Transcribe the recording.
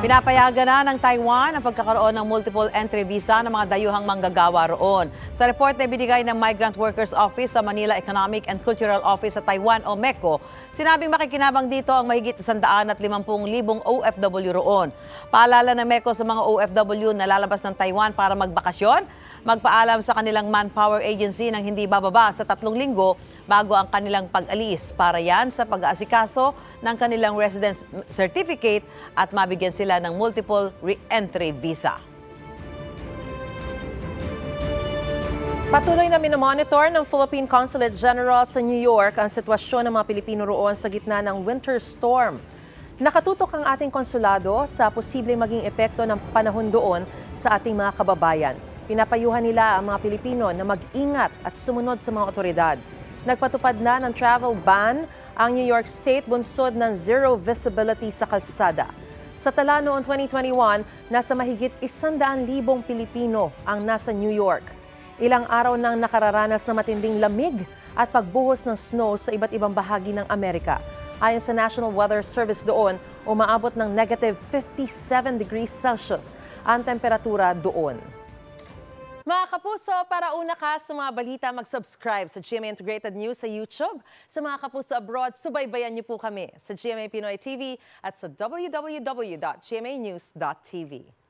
Pinapayagan na ng Taiwan ang pagkakaroon ng multiple entry visa ng mga dayuhang manggagawa roon. Sa report na binigay ng Migrant Workers Office sa Manila Economic and Cultural Office sa Taiwan o MECO, sinabing makikinabang dito ang mahigit 150,000 OFW roon. Paalala ng MECO sa mga OFW na lalabas ng Taiwan para magbakasyon, magpaalam sa kanilang manpower agency ng hindi bababa sa 3 linggo bago ang kanilang pag-alis. Para yan sa pag-aasikaso ng kanilang residence certificate at mabigyan sila ng multiple re-entry visa. Patuloy na minomonitor ng Philippine Consulate General sa New York ang sitwasyon ng mga Pilipino roon sa gitna ng winter storm. Nakatutok ang ating konsulado sa posibleng maging epekto ng panahon doon sa ating mga kababayan. Pinapayuhan nila ang mga Pilipino na mag-ingat at sumunod sa mga otoridad. Nagpatupad na ng travel ban ang New York State bunsod ng zero visibility sa kalsada. Sa tala noong 2021, nasa mahigit 100,000 Pilipino ang nasa New York. Ilang araw nang nakararanas ng matinding lamig at pagbuhos ng snow sa iba't ibang bahagi ng Amerika. Ayon sa National Weather Service doon, umaabot ng negative 57 degrees Celsius ang temperatura doon. Mga kapuso, para una ka sa mga balita, mag-subscribe sa GMA Integrated News sa YouTube. Sa mga kapuso abroad, subaybayan niyo po kami sa GMA Pinoy TV at sa www.gmanews.tv.